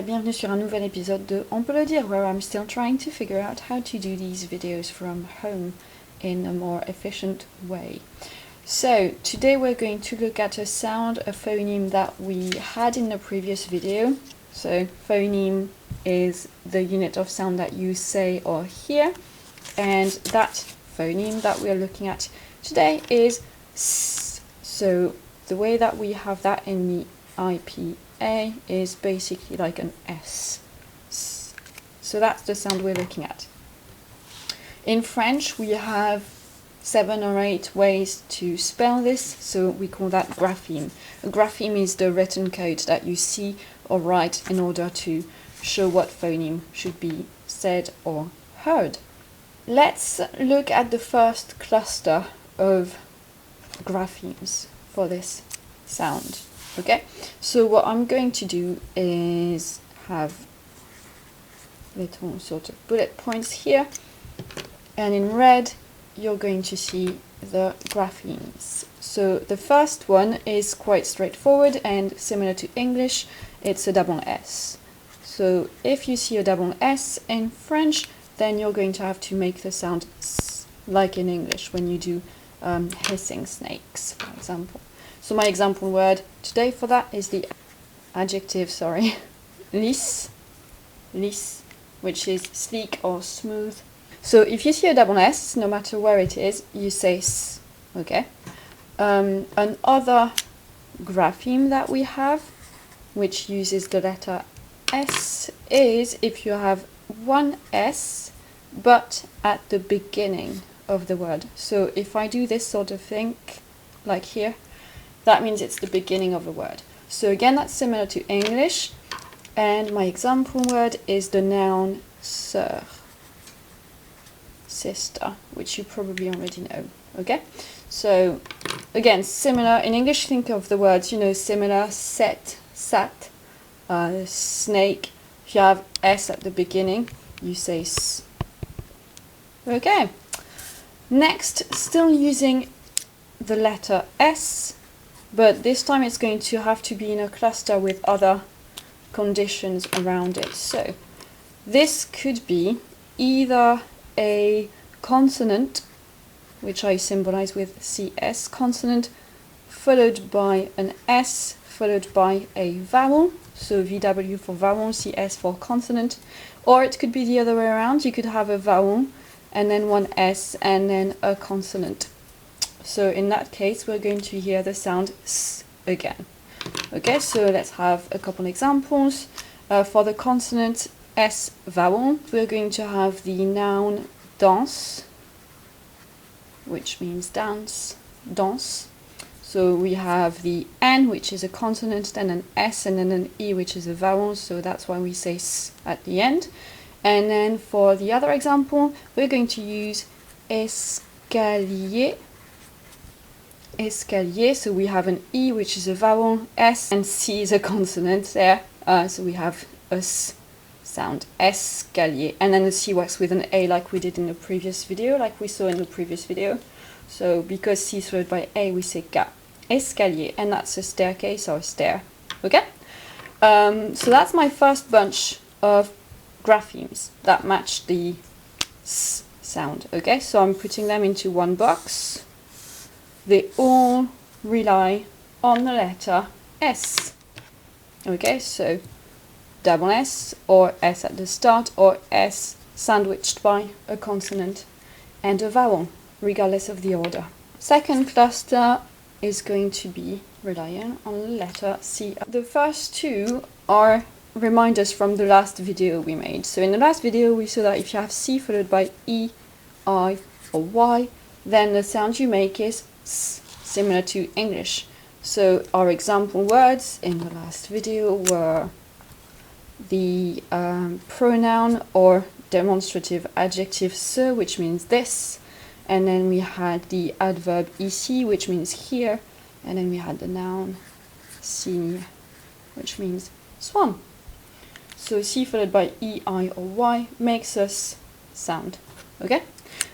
et bienvenue sur un nouvel épisode de On peut le dire, where I'm still trying to figure out how to do these videos from home in a more efficient way. So, today we're going to look at a sound, a phoneme that we had in the previous video. So, phoneme is the unit of sound that you say or hear, and that phoneme that we are looking at today is S. So, the way that we have that in the IPA is basically like an S. So that's the sound we're looking at. In French, we have 7 or 8 ways to spell this, so we call that grapheme. A grapheme is the written code that you see or write in order to show what phoneme should be said or heard. Let's look at the first cluster of graphemes for this sound. Okay, so what I'm going to do is have little sort of bullet points here, and in red you're going to see the graphemes. So the first one is quite straightforward and similar to English. It's a double S. So if you see a double S in French, then you're going to have to make the sound S, like in English when you do hissing snakes, for example. So my example word today for that is the adjective, lisse, which is sleek or smooth. So if you see a double S, no matter where it is, you say S, okay? Another grapheme that we have, which uses the letter S, is if you have one S, but at the beginning of the word. So if I do this sort of thing, like here, that means it's the beginning of a word. So again, that's similar to English. And my example word is the noun sœur, sister, which you probably already know. Okay? So again, similar. In English, think of the words, similar, set, sat, snake. If you have S at the beginning, you say S. Okay. Next, still using the letter S, but this time it's going to have to be in a cluster with other conditions around it. So this could be either a consonant, which I symbolize with CS, consonant followed by an S followed by a vowel, so VW for vowel, CS for consonant, or it could be the other way around. You could have a vowel and then one S and then a consonant. So in that case, we're going to hear the sound S again. Okay, so let's have a couple examples. For the consonant S vowel, we're going to have the noun danse, which means dance, danse. So we have the N, which is a consonant, then an S, and then an E, which is a vowel. So that's why we say S at the end. And then for the other example, we're going to use escalier. Escalier, so we have an E, which is a vowel, S, and C is a consonant there. So we have a S sound, escalier. And then the C works with an A like we did in the previous video, like we saw in the previous video. So because C is followed by A, we say K, escalier, and that's a staircase or a stair. Okay? So that's my first bunch of graphemes that match the S sound. Okay, so I'm putting them into one box. They all rely on the letter S. Okay, so double S, or S at the start, or S sandwiched by a consonant and a vowel, regardless of the order. Second cluster is going to be relying on the letter C. The first two are reminders from the last video we made. So in the last video, we saw that if you have C followed by E, I, or Y, then the sound you make is S, similar to English. So our example words in the last video were the pronoun or demonstrative adjective ce, which means this, and then we had the adverb ici, which means here, and then we had the noun cygne, which means swan. So C followed by E, I, or Y makes us sound. Okay?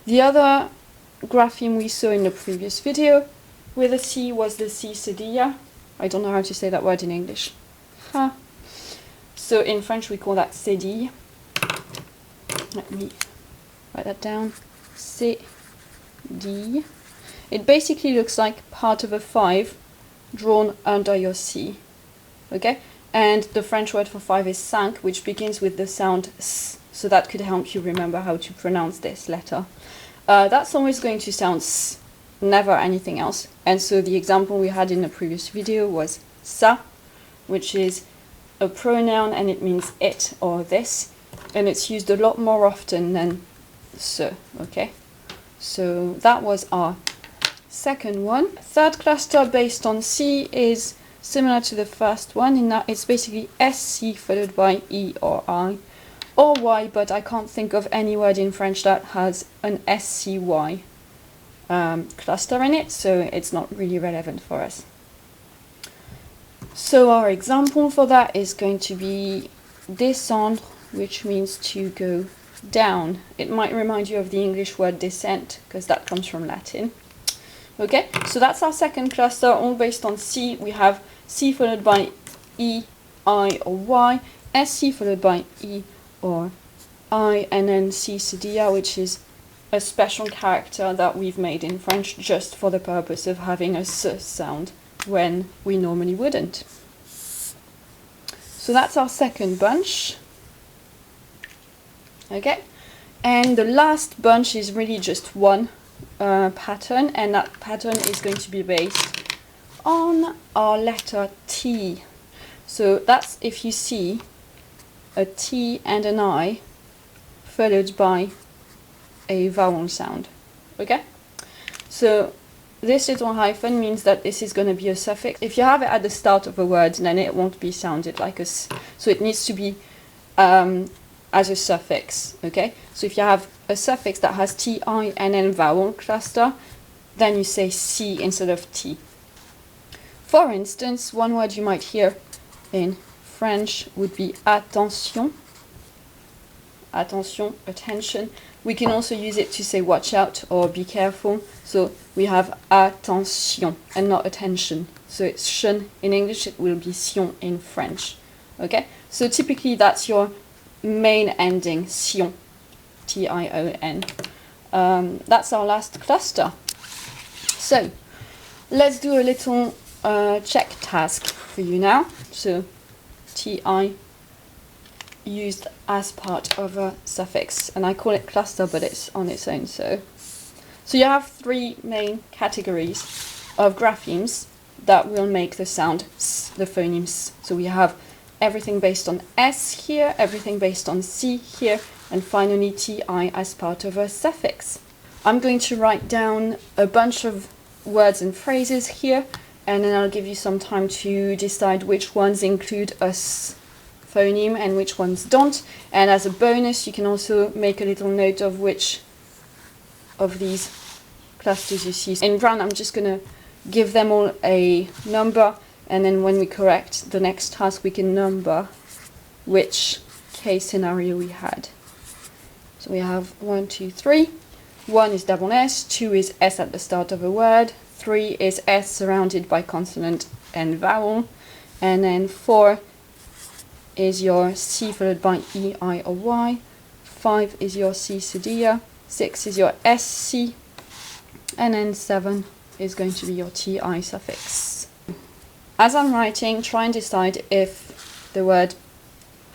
The other grapheme we saw in the previous video with a C was the C cedilla. I don't know how to say that word in English. Huh. So in French we call that cédille. Let me write that down. Cédille. It basically looks like part of a 5 drawn under your C. Okay? And the French word for 5 is cinq, which begins with the sound S. So that could help you remember how to pronounce this letter. That's always going to sound S, never anything else. And so the example we had in the previous video was ça, which is a pronoun and it means it or this. And it's used a lot more often than ce, okay? So that was our second one. Third cluster based on C is similar to the first one in that it's basically SC followed by E or I or Y, but I can't think of any word in French that has an SCY cluster in it, so it's not really relevant for us. So our example for that is going to be descendre, which means to go down. It might remind you of the English word descent, because that comes from Latin. Okay, so that's our second cluster, all based on C. We have C followed by E, I, or Y, SC followed by E or I, and then C cédille, which is a special character that we've made in French just for the purpose of having a S sound when we normally wouldn't. So that's our second bunch. Okay, and the last bunch is really just one pattern, and that pattern is going to be based on our letter T. So that's if you see a T and an I followed by a vowel sound. Okay, so this little hyphen means that this is going to be a suffix. If you have it at the start of a word, then it won't be sounded like a S. So it needs to be as a suffix. Okay, so if you have a suffix that has TI and then vowel cluster, then you say C instead of T. For instance, one word you might hear in French would be attention. Attention, attention. We can also use it to say watch out or be careful. So we have attention and not attention. So it's tion in English, it will be sion in French. Okay, so typically that's your main ending, sion, T-I-O-N. That's our last cluster. So let's do a little check task for you now. So Ti used as part of a suffix, and I call it cluster, but it's on its own. So you have three main categories of graphemes that will make the sound S, the phoneme S. So we have everything based on S here, everything based on C here, and finally Ti as part of a suffix. I'm going to write down a bunch of words and phrases here, and then I'll give you some time to decide which ones include a S phoneme and which ones don't. And as a bonus, you can also make a little note of which of these clusters you see. In brown, I'm just going to give them all a number, and then when we correct the next task, we can number which case scenario we had. So we have 1, 2, 3. 1 is double S, 2 is S at the start of a word, 3 is S surrounded by consonant and vowel, and then 4 is your C followed by E, I, or Y, 5 is your C cédille, 6 is your SC, and then 7 is going to be your TI suffix. As I'm writing, try and decide if the word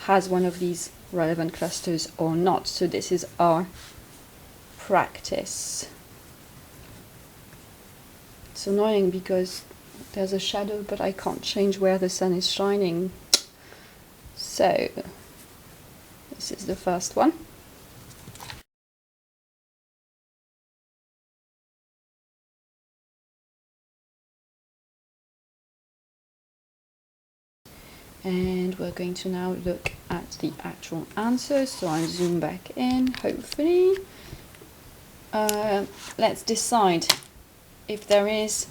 has one of these relevant clusters or not. So this is our practice. It's annoying because there's a shadow, but I can't change where the sun is shining. So this is the first one. And we're going to now look at the actual answers. So I'll zoom back in, hopefully. Let's decide if there is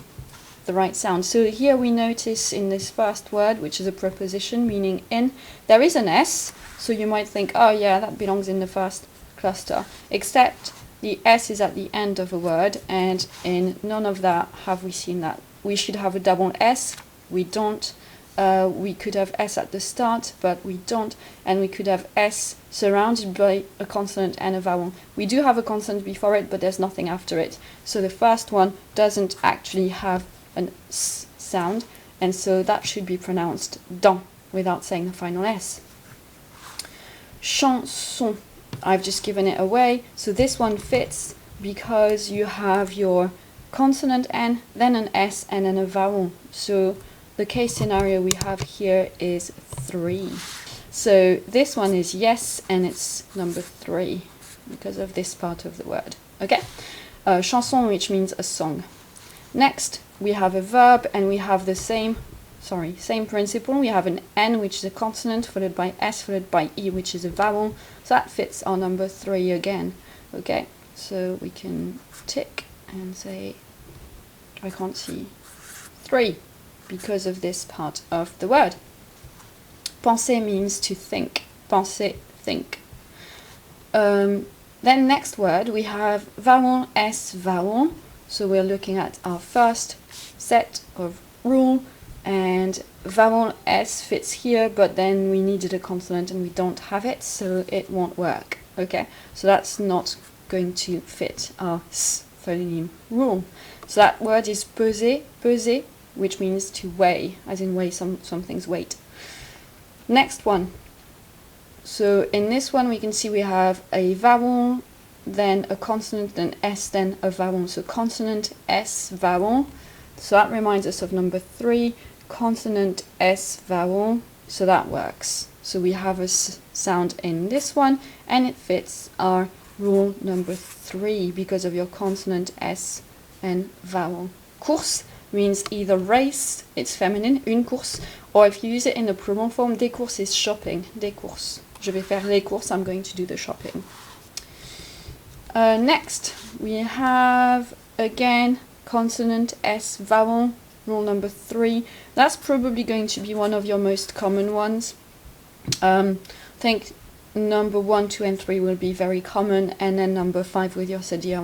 the right sound. So here we notice in this first word, which is a preposition meaning in, there is an S. So you might think, oh yeah, that belongs in the first cluster. Except the S is at the end of a word, and in none of that have we seen that. We should have a double S. We don't. we could have S at the start, but we don't, and we could have S surrounded by a consonant and a vowel. We do have a consonant before it, but there's nothing after it. So the first one doesn't actually have an S sound, and so that should be pronounced dans without saying the final S. Chanson, I've just given it away, so this one fits because you have your consonant N, then an S, and then a vowel. So the case scenario we have here is 3. So this one is yes, and it's number 3 because of this part of the word. Okay? Chanson, which means a song. Next, we have a verb, and we have the same principle. We have an N, which is a consonant, followed by S, followed by E, which is a vowel. So that fits our number 3 again. Okay? So we can tick and say, I can't see 3 because of this part of the word. Penser means to think. Penser, think. Then next word, we have vowel, S, vowel. So we're looking at our first set of rule, and vowel S fits here, but then we needed a consonant and we don't have it, so it won't work. Okay, so that's not going to fit our S phoneme rule. So that word is peser, peser, which means to weigh, as in weigh something's weight. Next one. So in this one we can see we have a vowel, then a consonant, then S, then a vowel. So consonant, S, vowel. So that reminds us of number 3, consonant, S, vowel. So that works. So we have a sound in this one, and it fits our rule number 3 because of your consonant, S, and vowel. Course means either race, it's feminine, une course, or if you use it in the pronoun form, des courses is shopping, des courses. Je vais faire les courses, I'm going to do the shopping. Next, we have, again, consonant, S, vowel, rule number 3. That's probably going to be one of your most common ones. I think number 1, 2, and 3 will be very common, and then number 5 with your sedia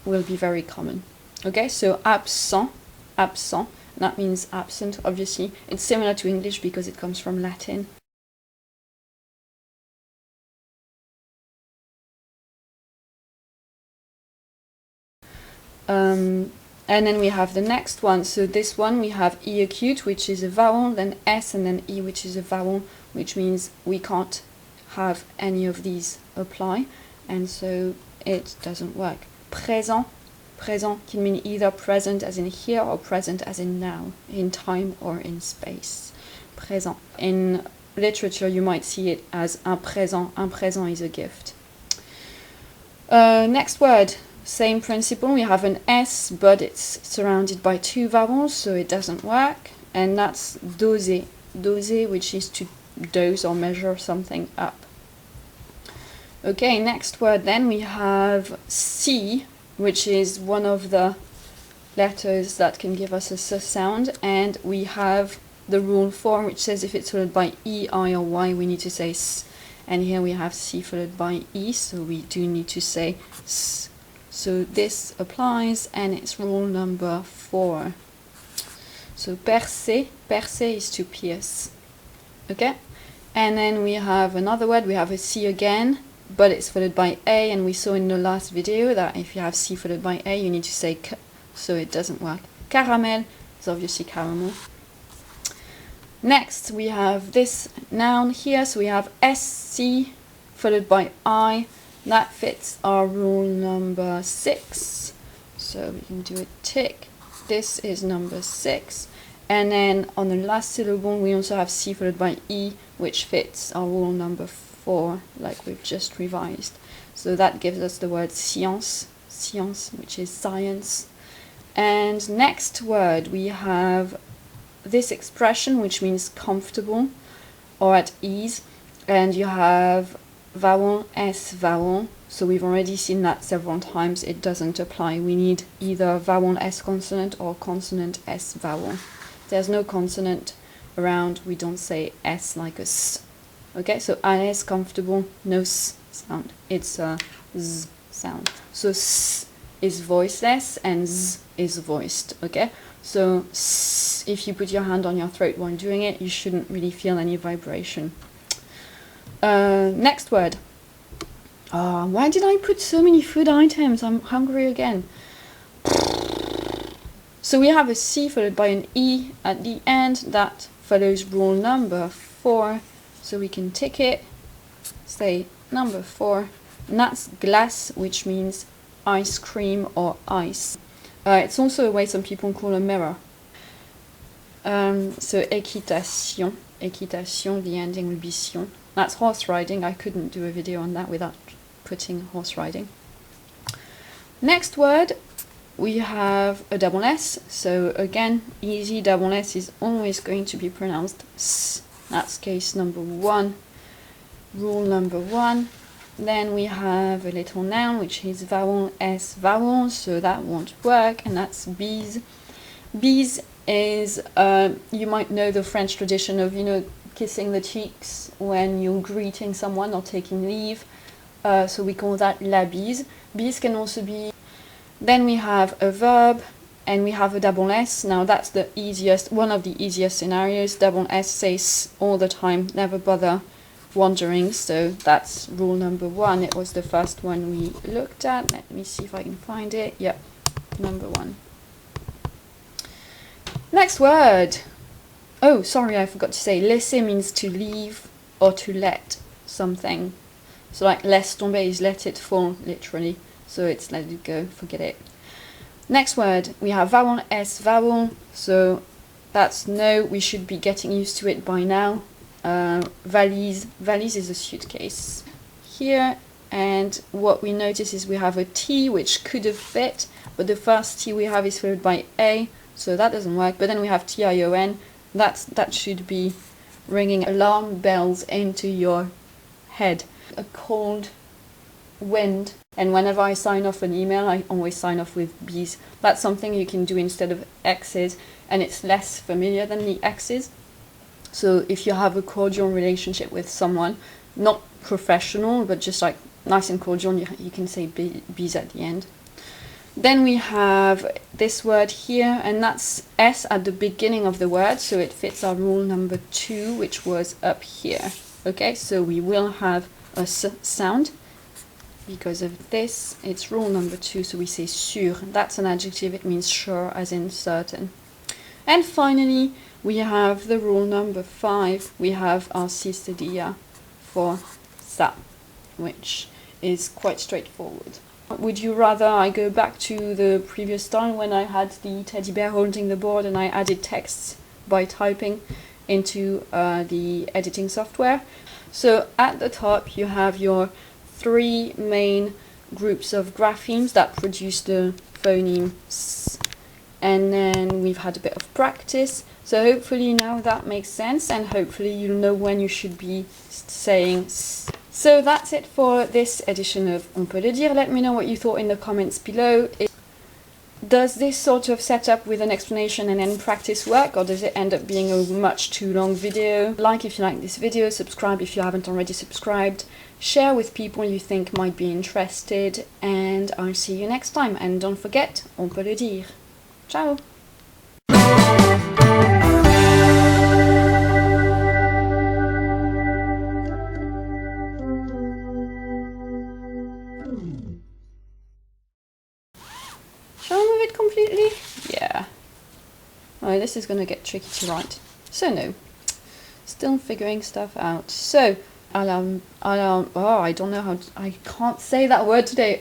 will be very common. Okay, so absent, absent, that means absent, obviously. It's similar to English because it comes from Latin. And then we have the next one. So this one we have E acute, which is a vowel, then S, and then E, which is a vowel, which means we can't have any of these apply, and so it doesn't work. Présent, présent can mean either present as in here or present as in now, in time or in space. Présent. In literature you might see it as un présent. Un présent is a gift. Next word. Same principle, we have an S, but it's surrounded by 2 vowels, so it doesn't work, and that's doser, doser, which is to dose or measure something up. Okay, next word then we have C, which is one of the letters that can give us a S sound, and we have the rule 4, which says if it's followed by E, I, or Y, we need to say S, and here we have C followed by E, so we do need to say S. So this applies, and it's rule number 4. So percer, percer is to pierce. Okay? And then we have another word, we have a C again, but it's followed by A, and we saw in the last video that if you have C followed by A, you need to say K, so it doesn't work. Caramel is obviously caramel. Next, we have this noun here, so we have SC followed by I. That fits our rule number 6. So we can do a tick. This is number 6. And then on the last syllable, we also have C followed by E, which fits our rule number 4, like we've just revised. So that gives us the word science, science, which is science. And next word, we have this expression, which means comfortable or at ease. And you have vowel, S, vowel. So we've already seen that several times. It doesn't apply. We need either vowel S consonant or consonant S vowel. There's no consonant around. We don't say S like a S. Okay, so à l'aise, comfortable, no S sound. It's a Z sound. So S is voiceless and Z is voiced. Okay, So if you put your hand on your throat while doing it, you shouldn't really feel any vibration. Next word. Why did I put so many food items? I'm hungry again. So we have a C followed by an E at the end. That follows rule number 4. So we can tick it, say number 4. And that's glace, which means ice cream or ice. It's also a way some people call a mirror. So équitation, équitation, the ending will be sion. That's horse riding. I couldn't do a video on that without putting horse riding. Next word, we have a double S. So again, easy, double S is always going to be pronounced S. That's case number 1, rule number 1. Then we have a little noun, which is vowel, S vowel, so that won't work, and that's bise. Bise is, you might know the French tradition of, kissing the cheeks when you're greeting someone or taking leave. So we call that la bise. Bise can also be... Then we have a verb, and we have a double S. Now that's the easiest, one of the easiest scenarios. Double S says all the time, never bother wandering. So that's rule number 1. It was the first one we looked at. Let me see if I can find it. Yep, number 1. Next word. Oh, sorry, I forgot to say, laisser means to leave or to let something. So like laisse tomber is let it fall, literally. So it's let it go, forget it. Next word, we have vowel, S vowel. So that's no, we should be getting used to it by now. Valise, valise is a suitcase here. And what we notice is we have a T, which could have fit, but the first T we have is followed by A, so that doesn't work. But then we have TION, that should be ringing alarm bells into your head. A cold wind, and whenever I sign off an email, I always sign off with B's. That's something you can do instead of X's, and it's less familiar than the X's. So if you have a cordial relationship with someone, not professional, but just like nice and cordial, you can say B's at the end. Then we have this word here, and that's S at the beginning of the word, so it fits our rule number 2, which was up here. Okay, so we will have a S sound. Because of this, it's rule number 2, so we say sûr. That's an adjective, it means sure, as in certain. And finally, we have the rule number 5. We have our si cedilla for ça, which is quite straightforward. Would you rather I go back to the previous time when I had the teddy bear holding the board and I added texts by typing into the editing software? So at the top you have your 3 main groups of graphemes that produce the phoneme S, and then we've had a bit of practice, so hopefully now that makes sense, and hopefully you'll know when you should be saying S. So that's it for this edition of On peut le dire. Let me know what you thought in the comments below. Does this sort of setup with an explanation and then practice work, or does it end up being a much too long video? Like if you like this video, subscribe if you haven't already subscribed, share with people you think might be interested, and I'll see you next time. And don't forget, on peut le dire. Ciao! Shall I move it completely? Yeah. Oh, this is going to get tricky to write. So no. Still figuring stuff out. So, oh, I don't know how to, I can't say that word today.